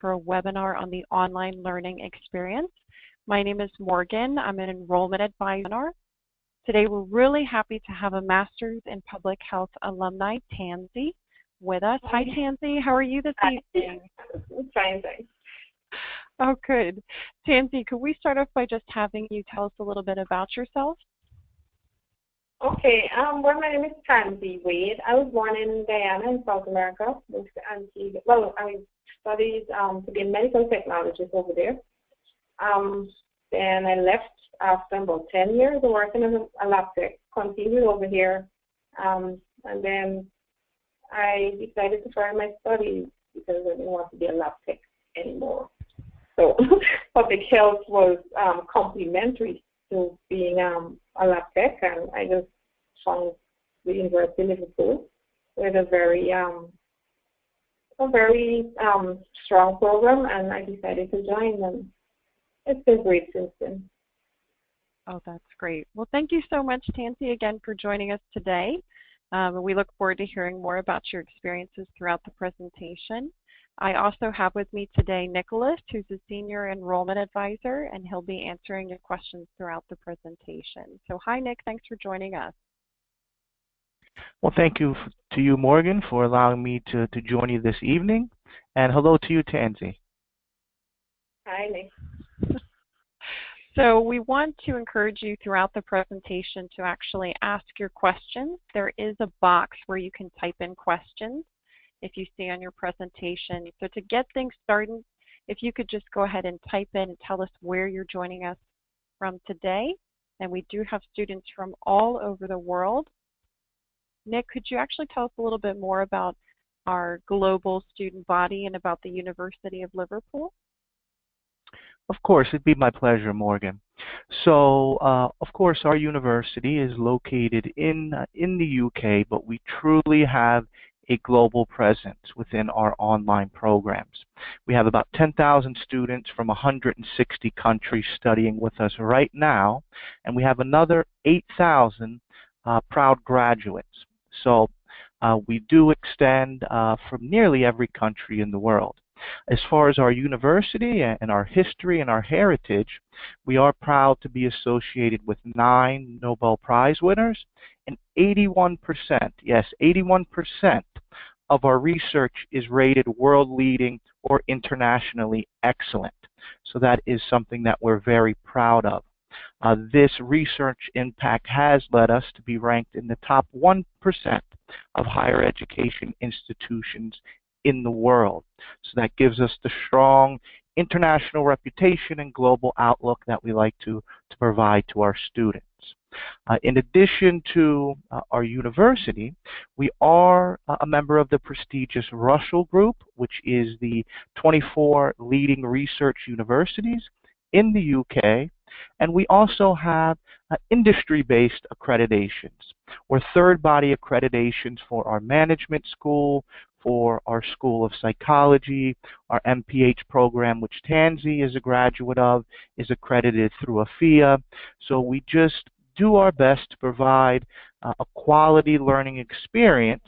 for a webinar on the online learning experience. My name is Morgan. I'm an enrollment advisor. Today we're really happy to have a Master's in Public Health alumni, Tansy, with us. Hi, Tansy. How are you this evening? Fine, thanks. Oh, good. Tansy, could we start off by just having you tell us a little bit about yourself? Okay. Well, my name is Tansy Wade. I was born in Guyana in South America. Moved to Antigua. Well, I studied to be a medical technologist over there. Then I left after about 10 years of working as a lab tech. Continued over here, and then I decided to further my studies because I didn't want to be a lab tech anymore. So public health was complementary to being a lab tech, and I just found the University of Liverpool with a very strong program, and I decided to join them. It's been great since then. Oh, that's great. Well, thank you so much, Tansy, again for joining us today. We look forward to hearing more about your experiences throughout the presentation. I also have with me today Nicholas, who's a senior enrollment advisor, and he'll be answering your questions throughout the presentation. So hi, Nick. Thanks for joining us. Well, thank you to you, Morgan, for allowing me to join you this evening. And hello to you, Tansy. Hi, Nick. So we want to encourage you throughout the presentation to actually ask your questions. There is a box where you can type in questions if you see on your presentation. So to get things started, if you could just go ahead and type in and tell us where you're joining us from today. And we do have students from all over the world. Nick, could you actually tell us a little bit more about our global student body and about the University of Liverpool? Of course, it'd be my pleasure, Morgan. So, of course, our university is located in the UK, but we truly have a global presence within our online programs. We have about 10,000 students from 160 countries studying with us right now, and we have another 8,000 proud graduates. So we do extend from nearly every country in the world. As far as our university and our history and our heritage, we are proud to be associated with 9 Nobel Prize winners, and 81%, yes, 81% of our research is rated world leading or internationally excellent. So that is something that we're very proud of. This research impact has led us to be ranked in the top 1% of higher education institutions in the world. So that gives us the strong international reputation and global outlook that we like to provide to our students. In addition to our university, we are a member of the prestigious Russell Group, which is the 24 leading research universities in the UK, and we also have industry-based accreditations, or third-body accreditations for our management school, for our School of Psychology, our MPH program, which Tansy is a graduate of, is accredited through AFIA. So we just do our best to provide a quality learning experience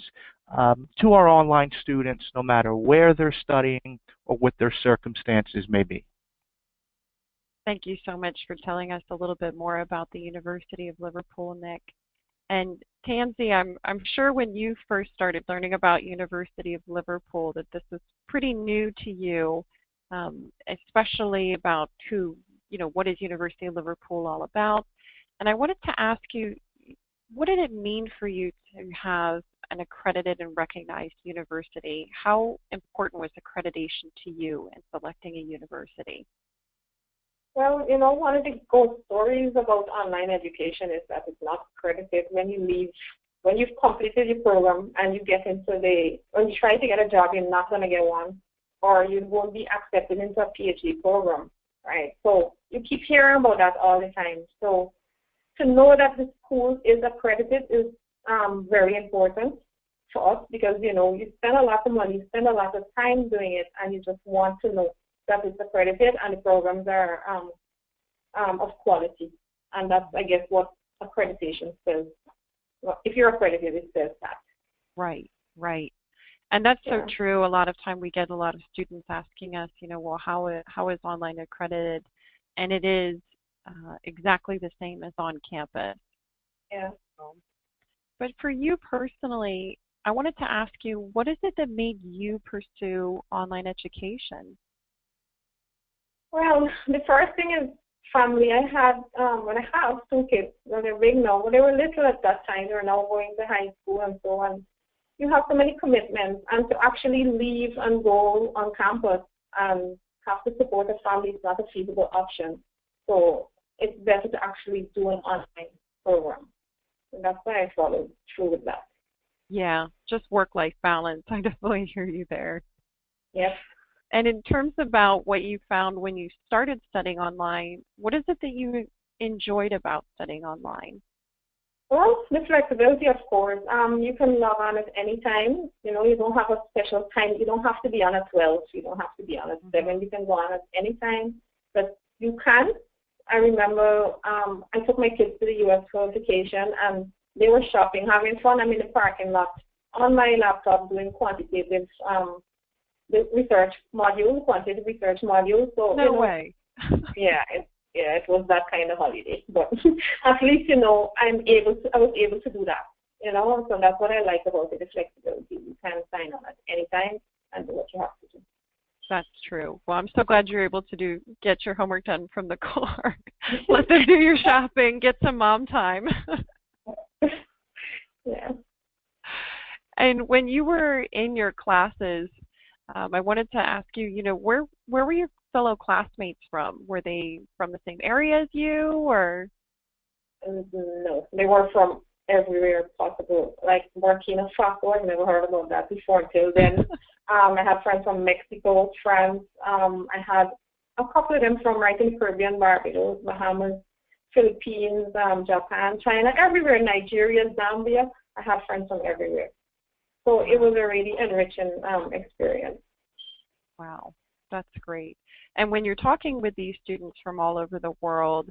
to our online students, no matter where they're studying or what their circumstances may be. Thank you so much for telling us a little bit more about the University of Liverpool, Nick. And Tansy, I'm sure when you first started learning about University of Liverpool that this was pretty new to you, especially about what is University of Liverpool all about. And I wanted to ask you, what did it mean for you to have an accredited and recognized university? How important was accreditation to you in selecting a university? Well, one of the good stories about online education is that it's not accredited when you leave. When you've completed your program and you get when you try to get a job, you're not going to get one, or you won't be accepted into a PhD program, right? So you keep hearing about that all the time. So to know that the school is accredited is very important for us because, you spend a lot of money, you spend a lot of time doing it, and you just want to know that it's accredited and the programs are of quality. And that's, I guess, what accreditation says. Well, if you're accredited, it says that. Right, right. And that's so Yeah. true. A lot of time we get a lot of students asking us, well, how is online accredited? And it is exactly the same as on campus. Yeah. Um, But for you personally, I wanted to ask you, what is it that made you pursue online education? Well, the first thing is family. When I have two kids, well, they're big now, but they were little at that time. They're now going to high school and so on. You have so many commitments, and to actually leave and go on campus and have to support a family is not a feasible option. So it's better to actually do an online program. And that's why I followed through with that. Yeah, just work-life balance. I definitely hear you there. Yes. And in terms about what you found when you started studying online, what is it that you enjoyed about studying online? Well, the flexibility, of course. You can log on at any time. You don't have a special time. You don't have to be on at 12. You don't have to be on at 7. You can go on at any time. But you can. I remember I took my kids to the U.S. for vacation, and they were shopping, having fun. I'm in the parking lot on my laptop doing quantitative the research module, quantitative research module. So, No way. yeah, it was that kind of holiday. But at least, I was able to do that, so that's what I like about it, the flexibility. You can sign on at any time and do what you have to do. That's true. Well, I'm so glad you're able to get your homework done from the car. Let them do your shopping, get some mom time. Yeah. And when you were in your classes, I wanted to ask you, where were your fellow classmates from? Were they from the same area as you, or? No, they were from everywhere possible. Like Burkina Faso, I've never heard about that before until then. I had friends from Mexico, France. I had a couple of them from right in the Caribbean, Barbados, Bahamas, Philippines, Japan, China, everywhere, Nigeria, Zambia. I have friends from everywhere. So it was a really enriching experience. Wow, that's great. And when you're talking with these students from all over the world,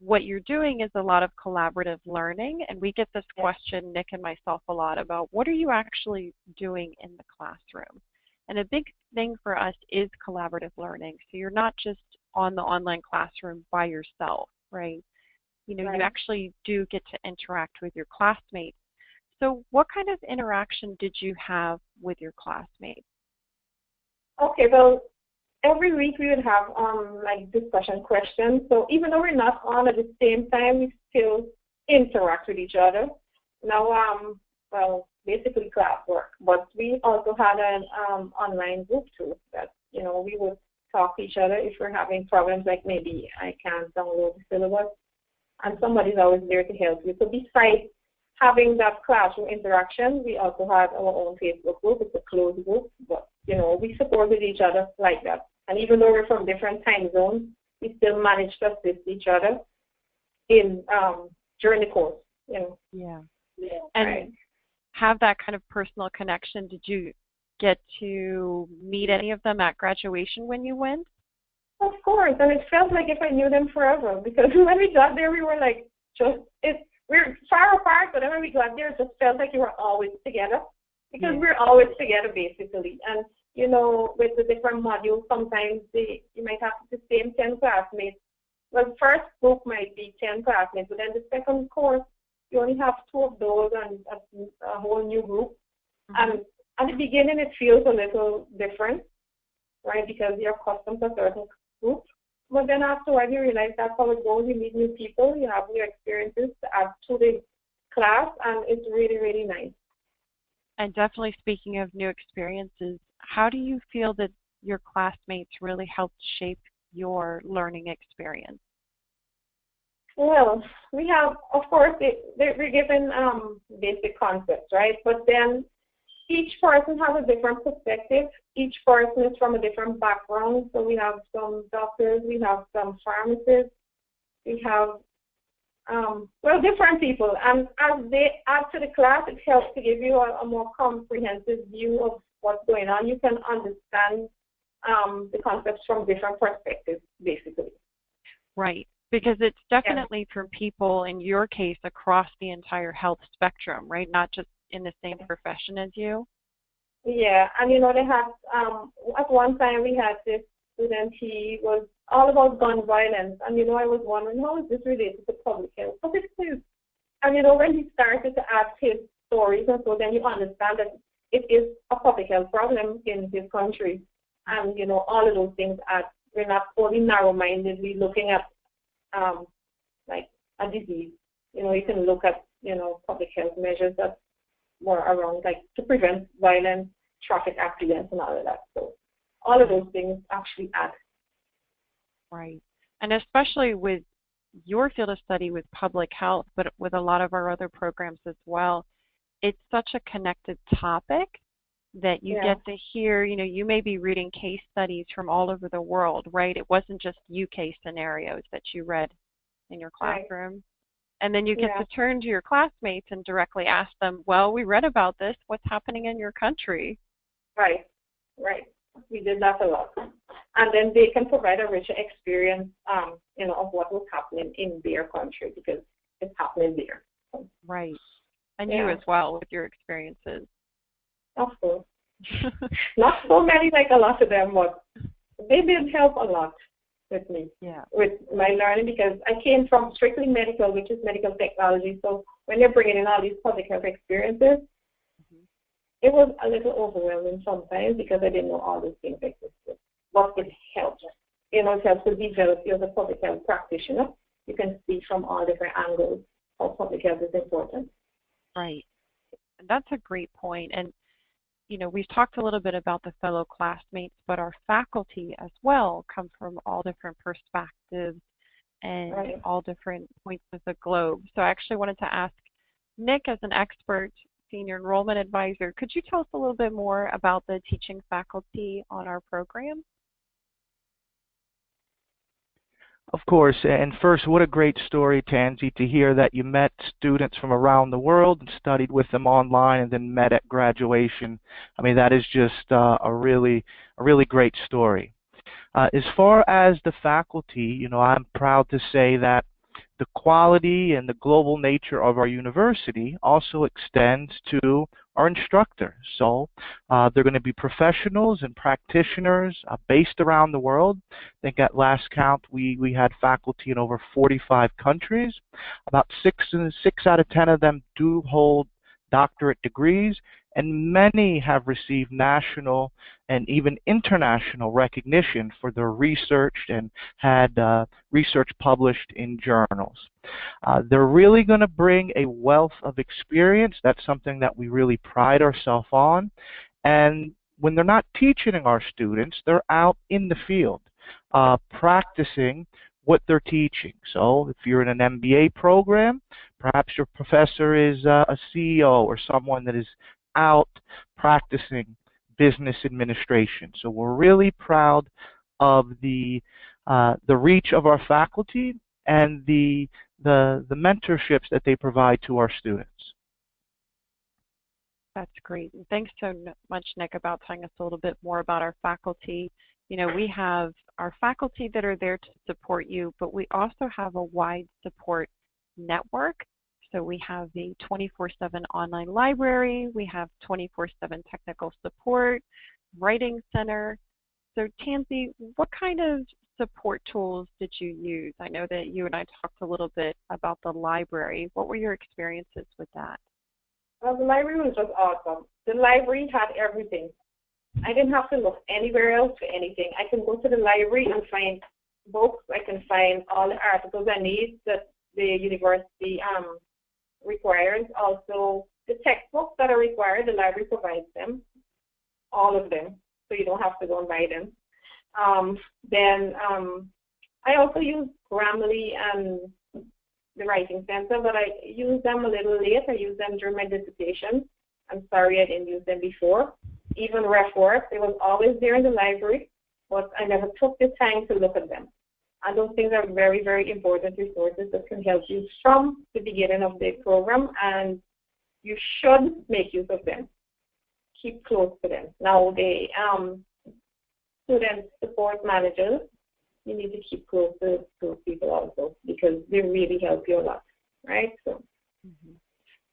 what you're doing is a lot of collaborative learning. And we get this question, Nick and myself, a lot about what are you actually doing in the classroom? And a big thing for us is collaborative learning. So you're not just on the online classroom by yourself, right? You actually do get to interact with your classmates. So what kind of interaction did you have with your classmates? Okay, well, every week we would have like discussion questions. So even though we're not on at the same time, we still interact with each other. Now, well, basically classwork, but we also had an online group too that, we would talk to each other if we're having problems, like maybe I can't download the syllabus, and somebody's always there to help you. So besides having that classroom interaction, we also had our own Facebook group. It's a closed group, but, we supported each other like that. And even though we're from different time zones, we still managed to assist each other in during the course, Yeah. And right. Have that kind of personal connection. Did you get to meet any of them at graduation when you went? Of course, and it felt like if I knew them forever, because when we got there, we were like, we're far apart, but then when we got there, it just felt like we were always together, because we're always together, basically. And, with the different modules, sometimes you might have the same 10 classmates. Well, the first group might be 10 classmates, but then the second course, you only have 2 of those and a whole new group. And at the beginning, it feels a little different, right, because you're accustomed to a certain group. But then afterwards, you realize that's how it goes. You meet new people, you have new experiences to add to the class, and it's really, really nice. And definitely speaking of new experiences, how do you feel that your classmates really helped shape your learning experience? Well, we have, of course, we're given basic concepts, right? But then each person has a different perspective. Each person is from a different background. So we have some doctors, we have some pharmacists, we have, different people. And as they add to the class, it helps to give you a more comprehensive view of what's going on. You can understand the concepts from different perspectives, basically. Right, because it's definitely for people, in your case, across the entire health spectrum, right? Not just in the same profession as you. Yeah, and they had at one time we had this student. He was all about gun violence, and I was wondering how is this related to public health? But it is. And when he started to ask his stories, and so then you understand that it is a public health problem in his country, and all of those things are. We're not only narrow-mindedly looking at like a disease. You can look at public health measures that were around like to prevent violence, traffic accidents, and all of that. So all of those things actually add. Right. And especially with your field of study with public health, but with a lot of our other programs as well, it's such a connected topic that you get to hear, you may be reading case studies from all over the world, right? It wasn't just UK scenarios that you read in your classroom. Right. And then you get to turn to your classmates and directly ask them, well, we read about this. What's happening in your country? Right. We did that a lot. And then they can provide a richer experience, of what was happening in their country because it's happening there. Right. And you as well with your experiences. Of course. Not so many like a lot of them, but they did help a lot with me, with my learning, because I came from strictly medical, which is medical technology. So when you're bringing in all these public health experiences, it was a little overwhelming sometimes because I didn't know all these things existed. But it helped. It helps to develop you as a public health practitioner. You can see from all different angles how public health is important. Right. And that's a great point. And we've talked a little bit about the fellow classmates, but our faculty as well come from all different perspectives and all different points of the globe. So I actually wanted to ask Nick, as an expert senior enrollment advisor, could you tell us a little bit more about the teaching faculty on our program? Of course, and first, what a great story, Tansy, to hear that you met students from around the world and studied with them online and then met at graduation. I mean, that is just a really great story. As far as the faculty, I'm proud to say that the quality and the global nature of our university also extends to our instructors. So they're going to be professionals and practitioners based around the world. I think at last count we had faculty in over 45 countries. About 6 out of 10 of them do hold doctorate degrees, and many have received national and even international recognition for their research and had research published in journals. They're really going to bring a wealth of experience. That's something that we really pride ourselves on. And when they're not teaching our students, they're out in the field practicing what they're teaching. So if you're in an MBA program, perhaps your professor is a CEO or someone that is out practicing business administration. So we're really proud of the reach of our faculty and the mentorships that they provide to our students. That's great. And thanks so much, Nick, about telling us a little bit more about our faculty. We have our faculty that are there to support you, but we also have a wide support network. So we have the 24/7 online library, we have 24/7 technical support, writing center. So Tansy, what kind of support tools did you use? I know that you and I talked a little bit about the library. What were your experiences with that? Well, the library was just awesome. The library had everything. I didn't have to look anywhere else for anything. I can go to the library and find books. I can find all the articles I need that the university requires. Also, the textbooks that are required, the library provides them, all of them, so you don't have to go and buy them. I also use Grammarly and the Writing Center, but I used them a little late. I used them during my dissertation. I'm sorry I didn't use them before. Even RefWorks, it was always there in the library, but I never took the time to look at them. And those things are very, very important resources that can help you from the beginning of the program, and you should make use of them. Keep close to them. Now, the student support managers, you need to keep close to those people also because they really help you a lot, right? So.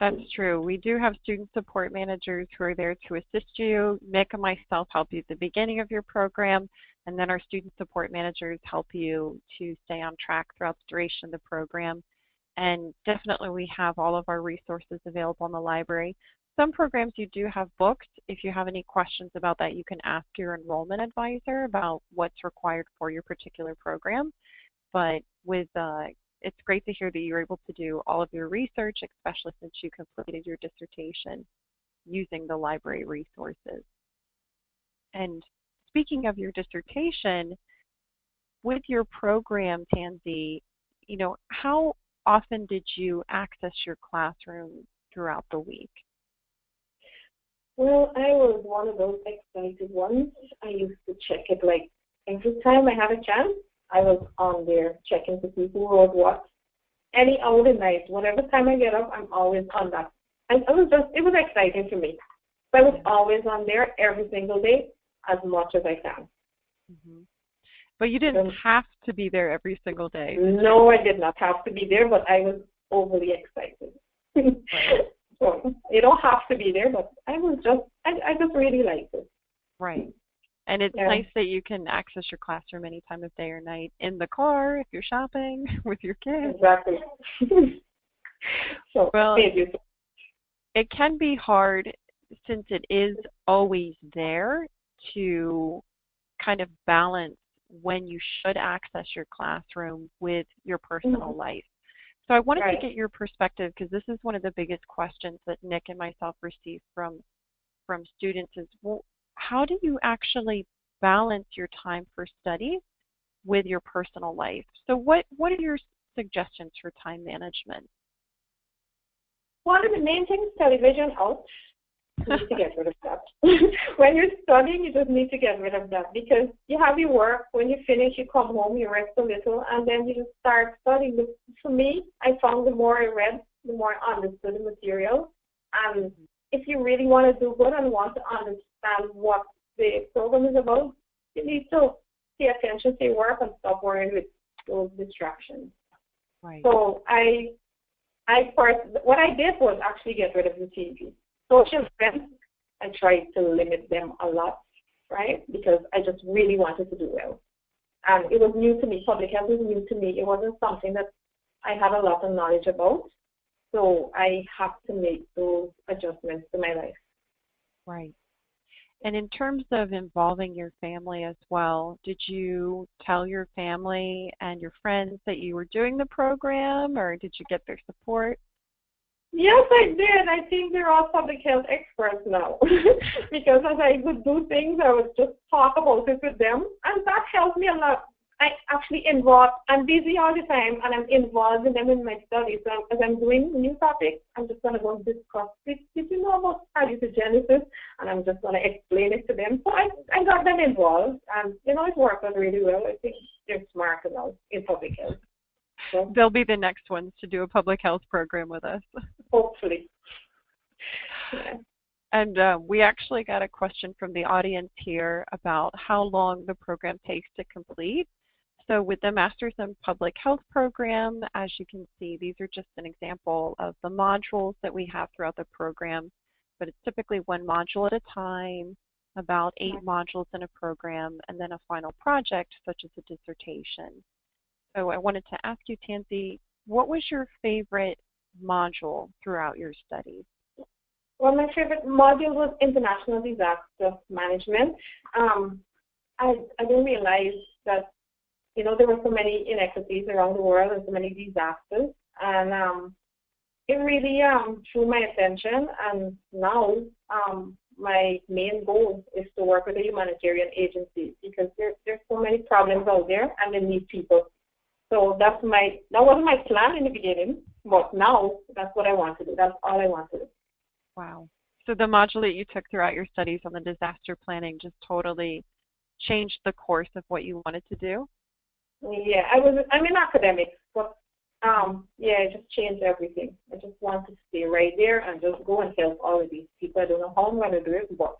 That's true. We do have student support managers who are there to assist you. Nick and myself help you at the beginning of your program, and then our student support managers help you to stay on track throughout the duration of the program. And definitely we have all of our resources available in the library. Some programs you do have books. If you have any questions about that, you can ask your enrollment advisor about what's required for your particular program. But with it's great to hear that you're able to do all of your research, especially since you completed your dissertation using the library resources. And speaking of your dissertation, with your program, Tansy, how often did you access your classroom throughout the week? Well, I was one of those excited ones. I used to check it like every time I had a chance. I was on there checking to see who wrote what. Any hour of the night, whatever time I get up, I'm always on that. And it was exciting for me. So I was always on there every single day as much as I can. Mm-hmm. But you didn't have to be there every single day. No, I did not have to be there, but I was overly excited. Right. So you don't have to be there, but I just really liked it. Right. And it's nice that you can access your classroom any time of day or night, in the car, if you're shopping, with your kids. Exactly. So, well, it can be hard, since it is always there, to kind of balance when you should access your classroom with your personal life. So I wanted to get your perspective, because this is one of the biggest questions that Nick and myself receive from students is, well, how do you actually balance your time for study with your personal life? So what are your suggestions for time management? One of the main things, television out. You need to get rid of that. When you're studying, you just need to get rid of that, because you have your work. When you finish, you come home, you rest a little, and then you just start studying. But for me, I found the more I read, the more I understood the material. And if you really want to do good and want to understand what the program is about, you need to pay attention to your work and stop worrying with those distractions. Right. So what I did was actually get rid of the TV. Social friends, I tried to limit them a lot, right? Because I just really wanted to do well. And it was new to me. Public health was new to me. It wasn't something that I had a lot of knowledge about. So I have to make those adjustments to my life. Right. And in terms of involving your family as well, did you tell your family and your friends that you were doing the program, or did you get their support? Yes, I did. I think they're all public health experts now. Because as I would do things, I would just talk about it with them. And that helped me a lot. I'm busy all the time, and I'm involved in them in my studies. So as I'm doing new topics, I'm just going to go discuss this. Did you know about salutogenesis? And I'm just going to explain it to them. So I got them involved, and it worked out really well. I think they're smart now in public health. So, they'll be the next ones to do a public health program with us. Hopefully. Yeah. And we actually got a question from the audience here about how long the program takes to complete. So with the Masters in Public Health program, as you can see, these are just an example of the modules that we have throughout the program, but it's typically one module at a time, about 8 modules in a program, and then a final project such as a dissertation. So I wanted to ask you, Tansy, what was your favorite module throughout your studies? Well, my favorite module was International Disaster Management. I didn't realize that there were so many inequities around the world and so many disasters. And it really drew my attention. And now my main goal is to work with a humanitarian agency, because there's so many problems out there and they need people. So that wasn't my plan in the beginning, but now that's what I want to do. That's all I want to do. Wow. So the module that you took throughout your studies on the disaster planning just totally changed the course of what you wanted to do? Yeah, I'm in academics, but it just changed everything. I just want to stay right there and just go and help all of these people. I don't know how I'm going to do it, but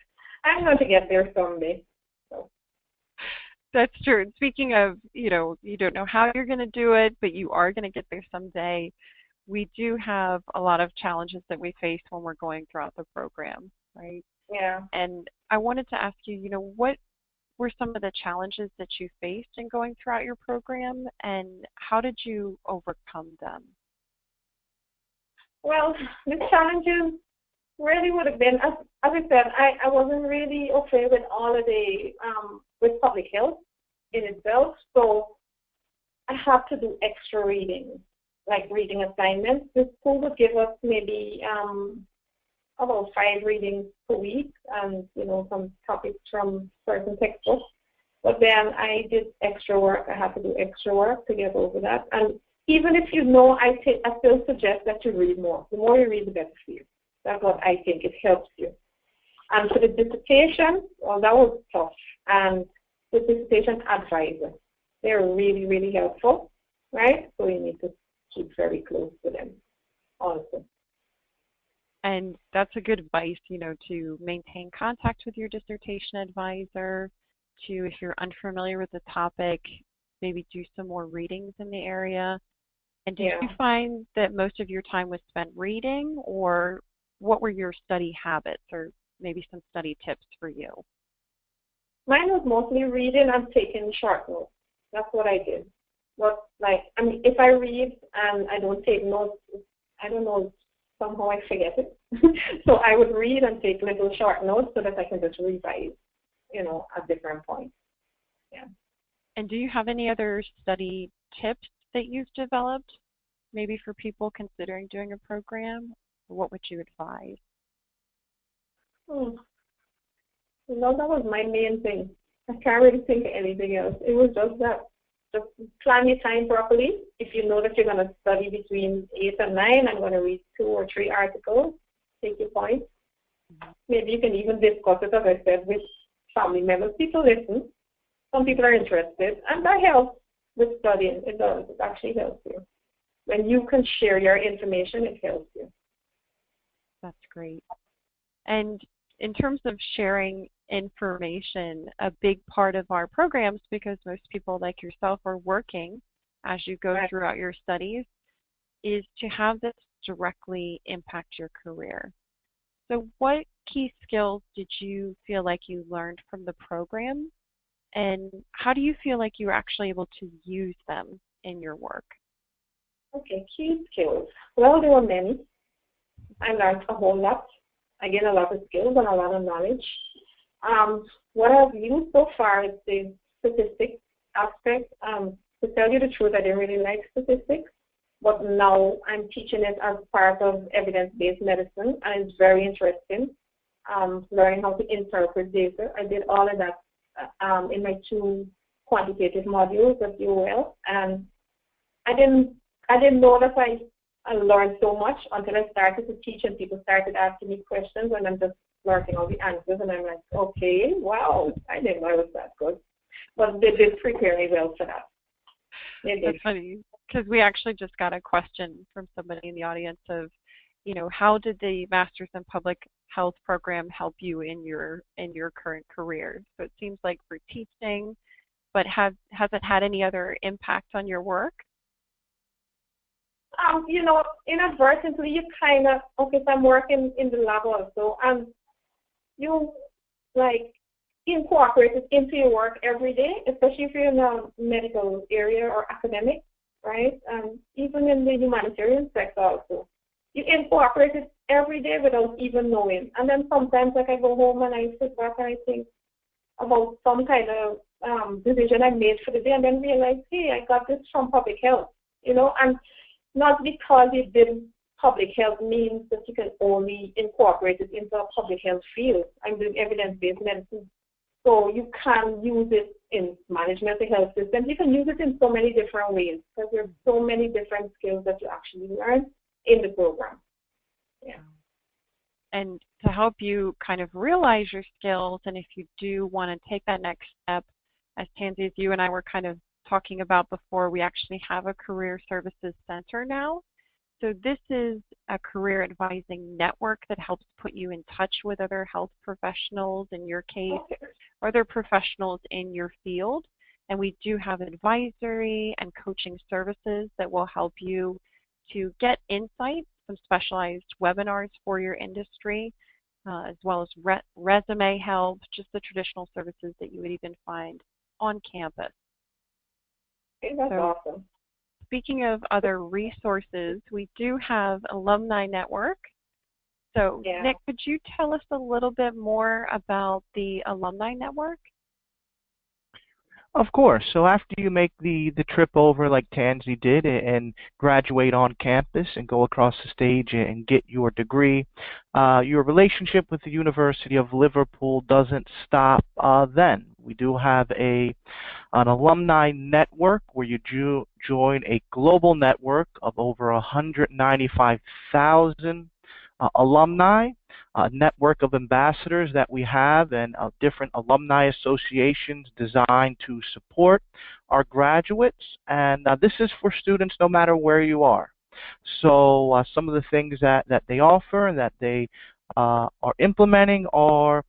I'm going to get there someday. So. That's true. Speaking of, you don't know how you're going to do it, but you are going to get there someday. we do have a lot of challenges that we face when we're going throughout the program, right? Yeah. And I wanted to ask you, what were some of the challenges that you faced in going throughout your program, and how did you overcome them? Well, the challenges really would have been, as I said, I wasn't really okay with all of the, with public health in itself, so I have to do extra reading, like reading assignments. The school would give us maybe about 5 readings per week, and some topics from certain textbooks. But then I did extra work. I had to do extra work to get over that. And even if I still suggest that you read more. The more you read, the better for you. That's what I think. It helps you. And for the dissertation, well, that was tough. And the dissertation advisor, they're really, really helpful, right? So you need to keep very close to them also. And that's a good advice, to maintain contact with your dissertation advisor, to, if you're unfamiliar with the topic, maybe do some more readings in the area. And did you find that most of your time was spent reading, or what were your study habits, or maybe some study tips for you? Mine was mostly reading and taking short notes. That's what I did. But if I read and I don't take notes, I don't know, somehow I forget it. So I would read and take little short notes so that I can just revise, at different points. Yeah. And do you have any other study tips that you've developed, maybe for people considering doing a program? What would you advise? That was my main thing. I can't really think of anything else. It was just that. Just plan your time properly. If you know that you're going to study between 8 and 9, I'm going to read 2 or 3 articles, take your points. Maybe you can even discuss it, as I said, with family members. People listen. Some people are interested, and that helps with studying. It does. It actually helps you. When you can share your information, it helps you. That's great. And in terms of sharing information, a big part of our programs, because most people like yourself are working as you go throughout your studies, is to have this directly impact your career. So what key skills did you feel like you learned from the program, and how do you feel like you were actually able to use them in your work? Okay, key skills. Well, there were many. I learned a whole lot. I gained a lot of skills and a lot of knowledge. What I've used so far is the statistics aspect. To tell you the truth, I didn't really like statistics, but now I'm teaching it as part of evidence-based medicine, and it's very interesting. Learning how to interpret data. I did all of that in my 2 quantitative modules of UOL, and I didn't know that I learned so much until I started to teach and people started asking me questions, and I'm just learning all the answers, and I'm like, okay, wow, I didn't know I was that good. But they did prepare me well for that. That's funny, because we actually just got a question from somebody in the audience of, how did the Master's in Public Health program help you in your current career? So it seems like for teaching, but has it had any other impact on your work? Inadvertently, you kind of, so I'm working in the lab also, and you, incorporate it into your work every day, especially if you're in a medical area or academic, right? Even in the humanitarian sector also. You incorporate it every day without even knowing. And then sometimes, I go home and I sit back and I think about some kind of decision I made for the day, and then realize, hey, I got this from public health, and not because you did public health means that you can only incorporate it into a public health field. I'm doing evidence-based medicine. So you can use it in management of the health system. You can use it in so many different ways because there are so many different skills that you actually learn in the program. Yeah. And to help you kind of realize your skills, and if you do want to take that next step, as Tansy, as you and I were kind of talking about before, we actually have a career services center now. So this is a career advising network that helps put you in touch with other health professionals, in your case, or other professionals in your field. And we do have advisory and coaching services that will help you to get insights, some specialized webinars for your industry, as well as resume help, just the traditional services that you would even find on campus. Okay, that's awesome. Speaking of other resources, we do have Alumni Network. So, Yeah. Nick, could you tell us a little bit more about the Alumni Network? Of course. So after you make the trip over like Tansy did and graduate on campus and go across the stage and get your degree, your relationship with the University of Liverpool doesn't stop then. We do have an alumni network where you join a global network of over 195,000 alumni, a network of ambassadors that we have, and different alumni associations designed to support our graduates. And this is for students no matter where you are. So some of the things that they offer and that they are implementing are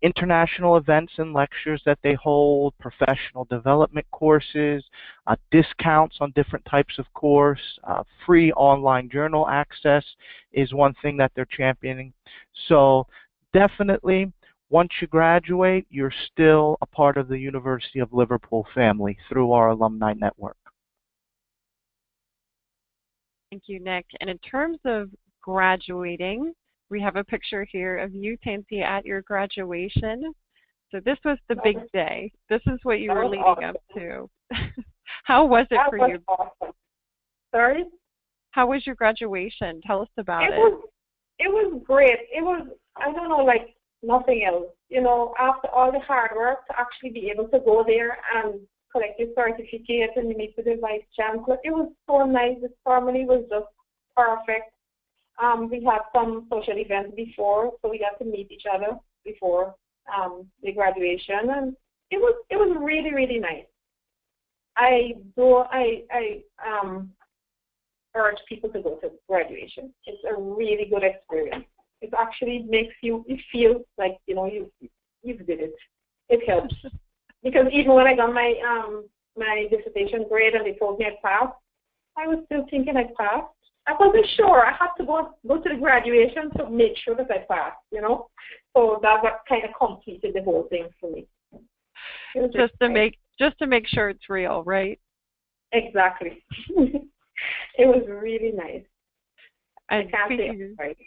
international events and lectures that they hold, professional development courses, discounts on different types of course, free online journal access is one thing that they're championing. So definitely, once you graduate, you're still a part of the University of Liverpool family through our alumni network. Thank you, Nick. And in terms of graduating, we have a picture here of you, Tansy, at your graduation. So this was the big day. This is what you were leading up to. How was it for you? Awesome. Sorry? How was your graduation? Tell us about it. It was great. It was, I don't know, like nothing else. You know, after all the hard work to actually be able to go there and collect your certificate and meet with the Vice Chancellor, it was so nice. The ceremony was just perfect. We had some social events before, so we got to meet each other before the graduation, and it was really, really nice. I urge people to go to graduation. It's a really good experience. It actually makes you feel like, you know, you did it. It helps. Because even when I got my my dissertation grade and they told me I passed, I was still thinking I passed. I wasn't sure. I had to go to the graduation to make sure that I passed, you know. So that kind of completed the whole thing for me. Just to make sure it's real, right? Exactly. It was really nice. And I can't say right.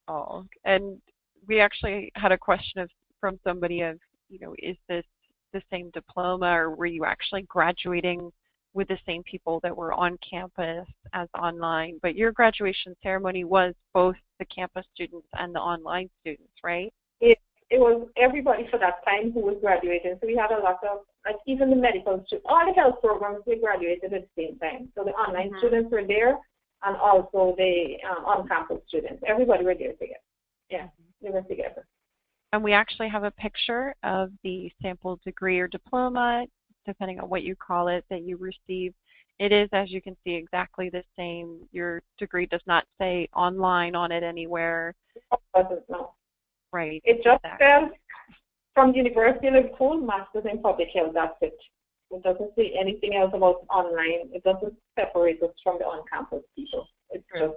Oh, and we actually had a question from somebody of, you know, is this the same diploma, or were you actually graduating with the same people that were on campus as online? But your graduation ceremony was both the campus students and the online students, right? It was everybody for that time who was graduating. So we had a lot of, like, even the medical students, all the health programs, they graduated at the same time. So the online students were there, and also the on-campus students. Everybody were there together. Yeah, they were together. And we actually have a picture of the sample degree or diploma, depending on what you call it, that you received. It is, as you can see, exactly the same. Your degree does not say online on it anywhere. It doesn't, no. Right. It just says from the University of Liverpool, Masters in Public Health, that's it. It doesn't say anything else about online. It doesn't separate us from the on-campus people. It's just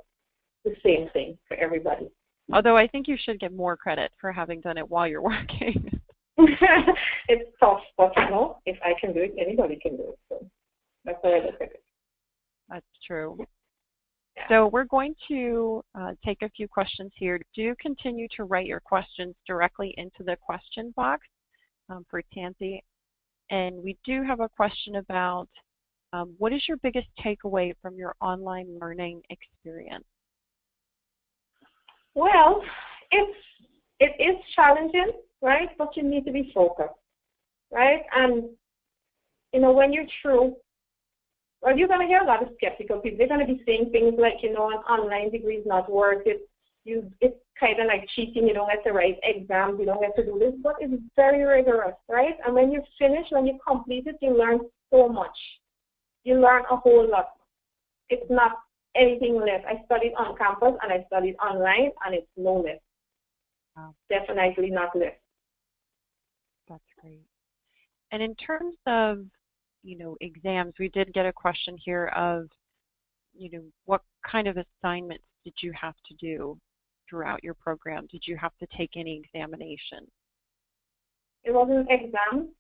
the same thing for everybody. Although I think you should get more credit for having done it while you're working. It's tough, but you know, if I can do it, anybody can do it. So that's why I look at it. That's true. Yeah. So we're going to take a few questions here. Do continue to write your questions directly into the question box for Tansy. And we do have a question about what is your biggest takeaway from your online learning experience? Well, it is challenging, right? But you need to be focused, right? And you know, when you're through, well, you're gonna hear a lot of skeptical people. They're gonna be saying things like, you know, an online degree is not worth it. It's kind of like cheating. You don't have to write exams. You don't have to do this, but it's very rigorous, right? And when you finish, when you complete it, you learn so much. You learn a whole lot. It's not anything less. I studied on campus and I studied online, and it's no less. Wow. Definitely not less. That's great. And in terms of, you know, exams, we did get a question here of what kind of assignments did you have to do throughout your program? Did you have to take any examination? It wasn't exams.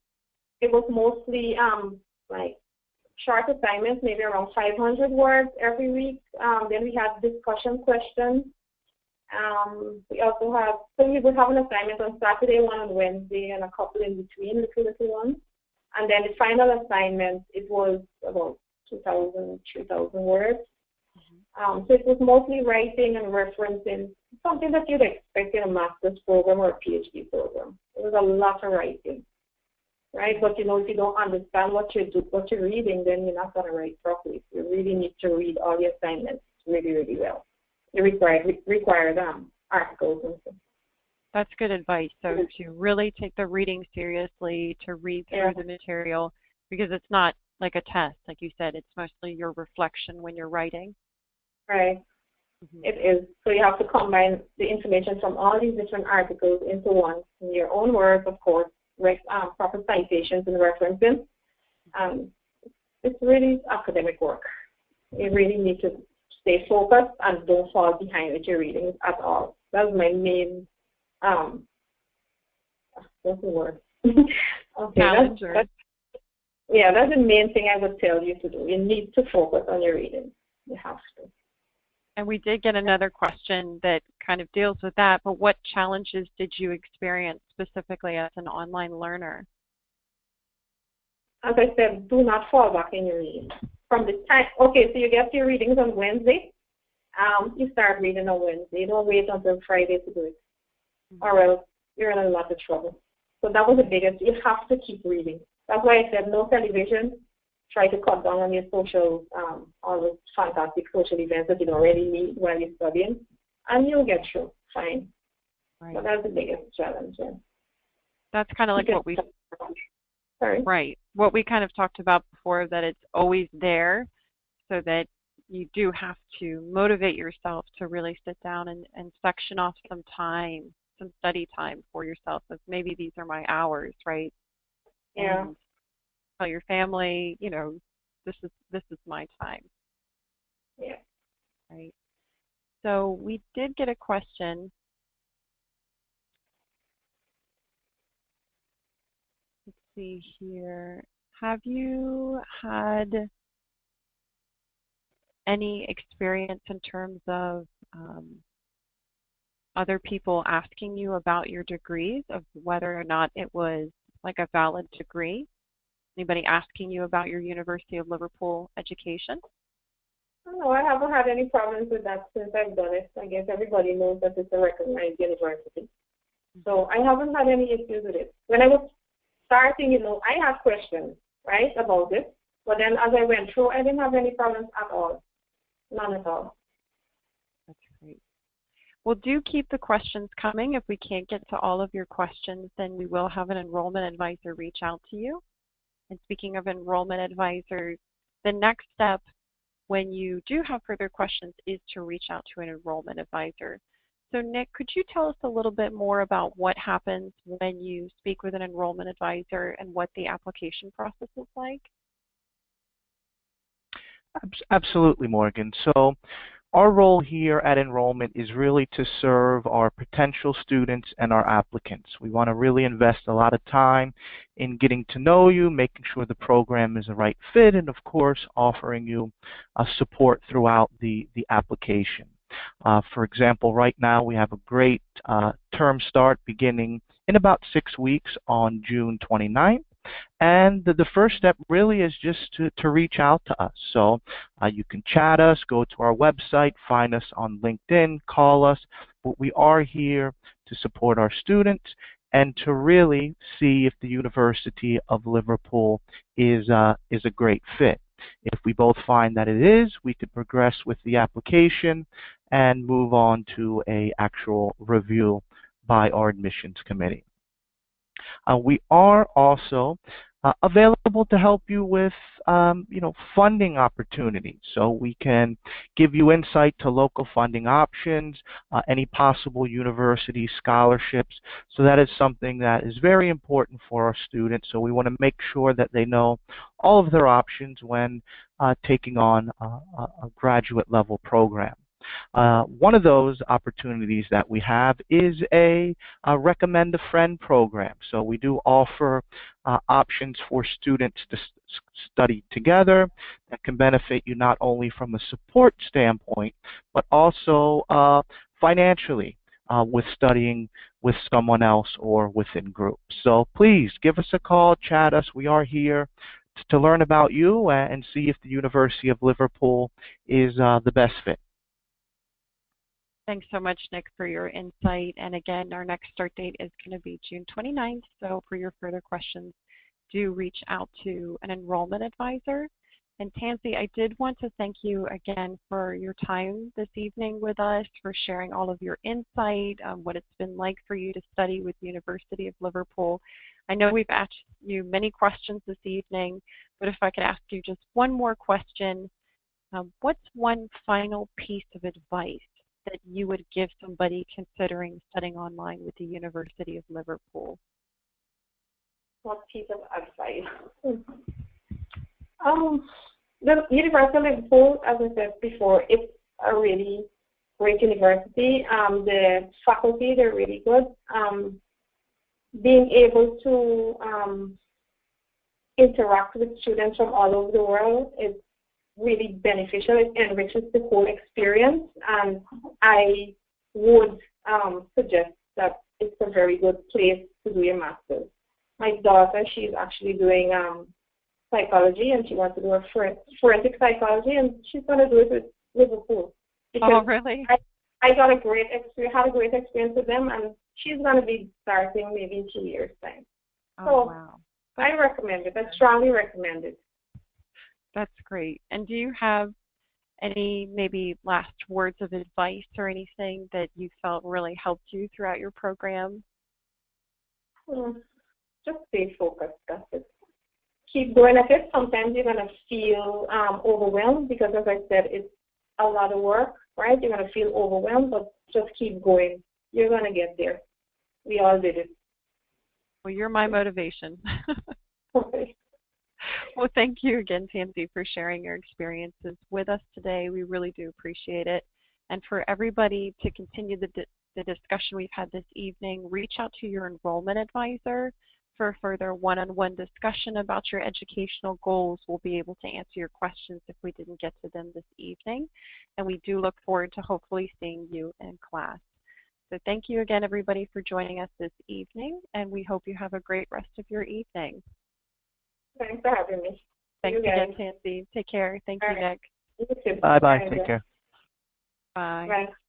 It was mostly like short assignments, maybe around 500 words every week. Then we had discussion questions. We also have, so we would have an assignment on Saturday, one on Wednesday, and a couple in between, little ones. And then the final assignment, it was about 2,000, 3,000 words. So it was mostly writing and referencing, something that you'd expect in a master's program or a PhD program. It was a lot of writing, right? But if you don't understand what you're reading, then you're not going to write properly. You really need to read all the assignments really, really well. You require articles and stuff. That's good advice. So to really take the reading seriously, to read through the material, because it's not like a test, like you said, it's mostly your reflection when you're writing. Right. It is. So you have to combine the information from all these different articles into one, in your own words, of course, proper citations and references. It's really academic work. You really need to stay focused and don't fall behind with your readings at all. That's my main, what's the word? Okay, that's the main thing I would tell you to do. You need to focus on your reading. You have to. And we did get another question that kind of deals with that, but what challenges did you experience specifically as an online learner? As I said, do not fall back in your reading. From the time, okay, so you get your readings on Wednesday, you start reading on Wednesday. Don't wait until Friday to do it, or else you're in a lot of trouble. So that was the biggest. You have to keep reading. That's why I said no television. Try to cut down on your social, all those fantastic social events that you don't really need while you're studying, and you'll get through fine. Right. So that's the biggest challenge. Yeah. That's kind of like what we, right, what we kind of talked about before, that it's always there, so that you do have to motivate yourself to really sit down and section off some time, some study time for yourself. Of maybe these are my hours, right? Yeah. And tell your family, this is my time. Yeah. Right. So we did get a question. Let's see here. Have you had any experience in terms of other people asking you about your degrees, of whether or not it was like a valid degree? Anybody asking you about your University of Liverpool education? No, I haven't had any problems with that since I've done it. I guess everybody knows that it's a recognized university. So I haven't had any issues with it. When I was starting, I had questions, right, about it. But then as I went through, I didn't have any problems at all. None at all. That's great. Well, do keep the questions coming. If we can't get to all of your questions, then we will have an enrollment advisor reach out to you. And speaking of enrollment advisors, the next step when you do have further questions is to reach out to an enrollment advisor. So Nick, could you tell us a little bit more about what happens when you speak with an enrollment advisor and what the application process is like? Absolutely, Morgan. So our role here at Enrollment is really to serve our potential students and our applicants. We want to really invest a lot of time in getting to know you, making sure the program is the right fit, and of course offering you support throughout the application. For example, right now we have a great term start beginning in about 6 weeks on June 29th. And the first step really is just to reach out to us. So you can chat us, go to our website, find us on LinkedIn, call us. But we are here to support our students and to really see if the University of Liverpool is a great fit. If we both find that it is, we could progress with the application and move on to an actual review by our admissions committee. We are also available to help you with, funding opportunities. So we can give you insight to local funding options, any possible university scholarships. So that is something that is very important for our students. So we want to make sure that they know all of their options when taking on a graduate level program. One of those opportunities that we have is a recommend a friend program. So we do offer options for students to study together that can benefit you not only from a support standpoint, but also financially with studying with someone else or within groups. So please give us a call, chat us. We are here to learn about you and see if the University of Liverpool is the best fit. Thanks so much, Nick, for your insight. And again, our next start date is going to be June 29th. So for your further questions, do reach out to an enrollment advisor. And Tansy, I did want to thank you again for your time this evening with us, for sharing all of your insight, what it's been like for you to study with the University of Liverpool. I know we've asked you many questions this evening, but if I could ask you just one more question, what's one final piece of advice that you would give somebody considering studying online with the University of Liverpool? What piece of advice? The University of Liverpool, as I said before, it's a really great university. The faculty, they're really good. Being able to interact with students from all over the world is really beneficial. It enriches the whole experience, and I would suggest that it's a very good place to do your master's. My daughter, she's actually doing psychology, and she wants to do a forensic psychology, and she's going to do it with Liverpool. Oh, really? I got a great experience, had a great experience with them, and she's going to be starting maybe in 2 years' time. Oh, so wow. I recommend it. I strongly recommend it. That's great. And do you have any maybe last words of advice or anything that you felt really helped you throughout your program? Just stay focused. That's it. Keep going at it. Sometimes you're going to feel overwhelmed because, as I said, it's a lot of work, right? You're going to feel overwhelmed, but just keep going. You're going to get there. We all did it. Well, you're my motivation. Okay. Well, thank you again, Tansy, for sharing your experiences with us today. We really do appreciate it. And for everybody to continue the discussion we've had this evening, reach out to your enrollment advisor for a further one-on-one discussion about your educational goals. We'll be able to answer your questions if we didn't get to them this evening. And we do look forward to hopefully seeing you in class. So thank you again, everybody, for joining us this evening, and we hope you have a great rest of your evening. Thanks for having me. Thanks again, Tansy. Take care. Thank you, Nick. You too. Bye-bye. Take care. Bye. Bye.